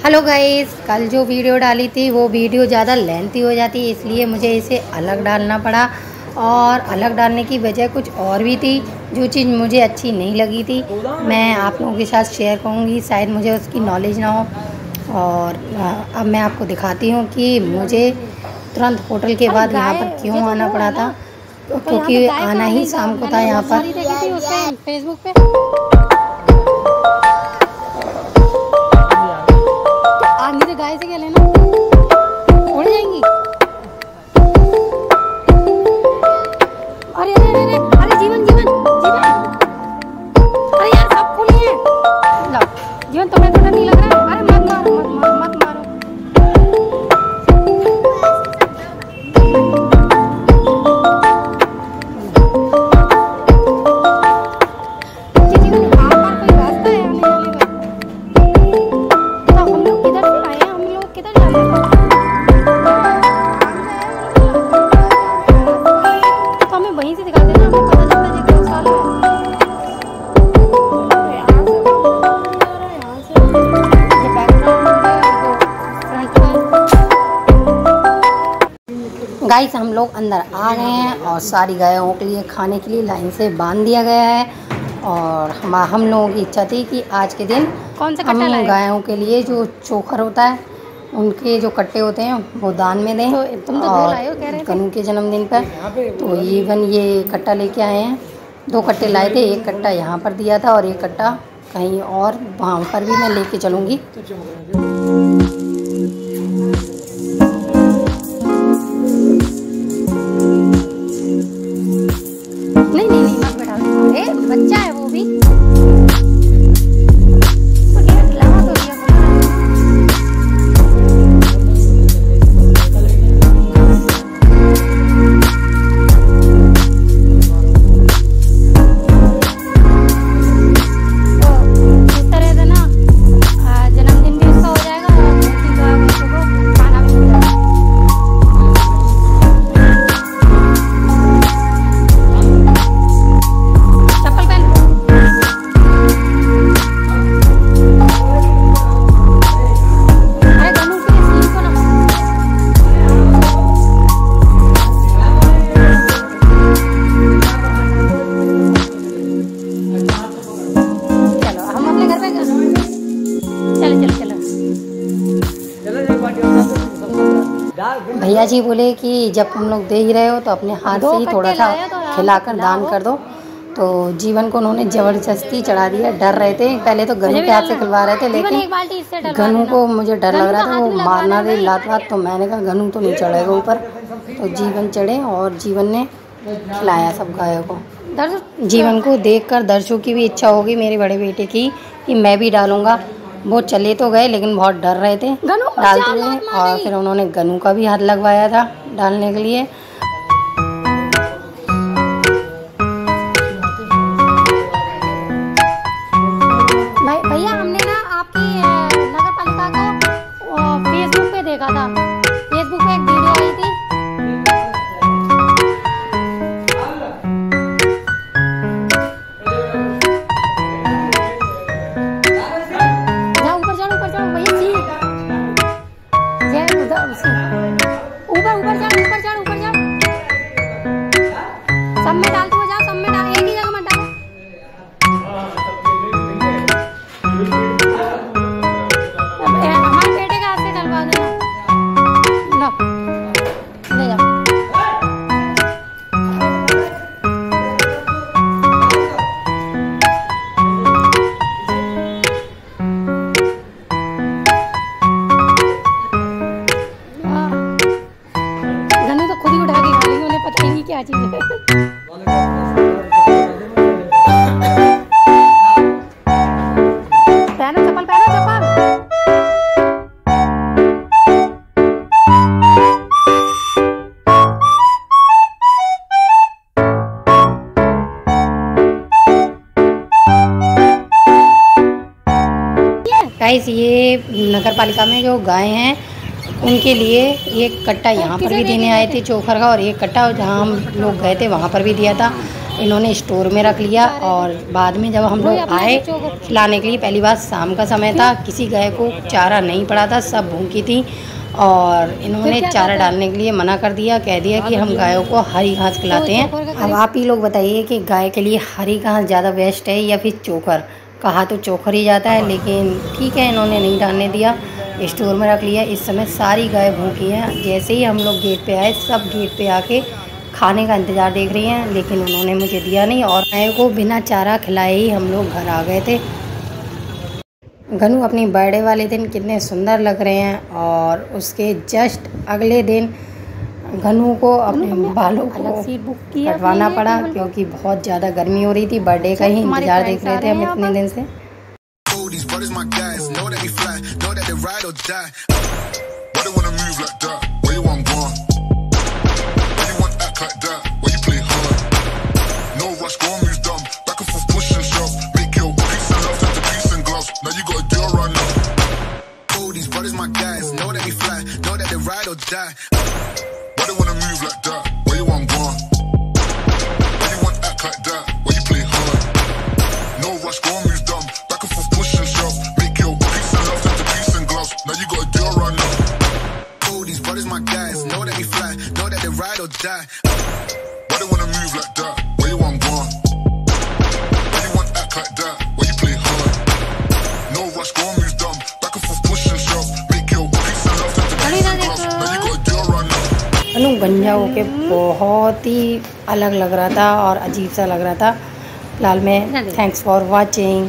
Hello guys, कल जो video डाली थी वो वीडियो ज़्यादा लेंथी हो जाती है, इसलिए मुझे इसे अलग डालना पड़ा। और अलग डालने की वजह कुछ और भी थी, जो चीज़ मुझे अच्छी नहीं लगी थी मैं आप लोगों के साथ शेयर करूँगी। शायद मुझे उसकी नॉलेज ना हो। और अब मैं आपको दिखाती हूँ कि मुझे तुरंत होटल के बाद यहाँ पर क्यों आना पड़ा था, क्योंकि आना ही शाम को था यहाँ पर। फेसबुक पे आगे से गाय से क्या लेना, उड़ जाएंगी। अरे अरे अरे अरे जीवन जीवन जीवन, अरे यार सब फूल हैं। लो जीवन, तुम्हें तो डर नहीं लग रहा है? अरे मत मारो मत मारो। गाइस, हम लोग अंदर आ गए हैं और सारी गायों के लिए खाने के लिए लाइन से बांध दिया गया है। और हम लोगों की इच्छा थी कि आज के दिन कौन सा कट्टा हम गायों के लिए जो चोकर होता है, उनके जो कट्टे होते हैं वो दान में दें। तुम तो और कनू के जन्मदिन पर तो ये कट्टा लेके आए हैं। 2 कट्टे लाए थे, एक कट्टा यहाँ पर दिया था और एक कट्टा कहीं और, वहाँ पर भी मैं लेके चलूँगी। बच्चा है वो भी, भैया जी बोले कि जब तुम लोग दे ही रहे हो तो अपने हाथ से ही थोड़ा सा खिलाकर दान कर दो। तो जीवन को उन्होंने ज़बरदस्ती चढ़ा दिया। डर रहे थे पहले तो गनू के हाथ से खिलवा रहे थे, लेकिन गनू को मुझे डर लग रहा था, वो मारना रही लात वात। तो मैंने कहा गनू तो नहीं चढ़ेगा ऊपर, तो जीवन चढ़े और जीवन ने खिलाया सब गायों को। जीवन को देखकर दर्शकों की भी इच्छा होगी मेरे बड़े बेटे की कि मैं भी डालूँगा। वो चले तो गए लेकिन बहुत डर रहे थे डालते हुए, और फिर उन्होंने गनू का भी हाथ लगवाया था डालने के लिए। भैया हमने ना आपकी नगर पालिका को फेसबुक पे देखा था, फेसबुक पे एक वीडियो आई थी। ऊपर जा सब में डालते हो, जाओ सब में डाल, एक ही जगह मत डालो। हमारे बेटे का हाथ से डलवा देना, लो ले जाओ। खुद ही उठा के खा लेंगे, उन्हें पता ही नहीं क्या चीज़ है। पहनो चप्पल, पहनो चप्पल। गाइस, ये नगर पालिका में जो गाय हैं उनके लिए एक कट्टा यहाँ पर भी देने आए थे चोकर का, और एक कट्टा जहाँ हम लोग गए थे वहाँ पर भी दिया था। इन्होंने स्टोर में रख लिया। और बाद में जब हम लोग आए खिलाने के लिए, पहली बार शाम का समय था, किसी गाय को चारा नहीं पड़ा था, सब भूखी थी और इन्होंने चारा डालने के लिए मना कर दिया, कह दिया कि हम गायों को हरी घास खिलाते हैं। अब आप ही लोग बताइए कि गाय के लिए हरी घास ज़्यादा बेस्ट है या फिर चोकर। कहा तो चोकर ही जाता है, लेकिन ठीक है, इन्होंने नहीं डालने दिया, स्टोर में रख लिया। इस समय सारी गाय भूखी हैं। जैसे ही हम लोग गेट पे आए, सब गेट पे आके खाने का इंतज़ार देख रही हैं, लेकिन उन्होंने मुझे दिया नहीं और गाय को बिना चारा खिलाए ही हम लोग घर आ गए थे। गनू अपनी बर्थडे वाले दिन कितने सुंदर लग रहे हैं। और उसके जस्ट अगले दिन गनू को अपने बालों को कटवाना पड़ा, क्योंकि बहुत ज़्यादा गर्मी हो रही थी। बर्थडे का ही इंतज़ार देख रहे थे हम इतने दिन से। गनू गंजा होके बहुत ही अलग लग रहा था और अजीब सा लग रहा था। फिलहाल में थैंक्स फॉर वॉचिंग।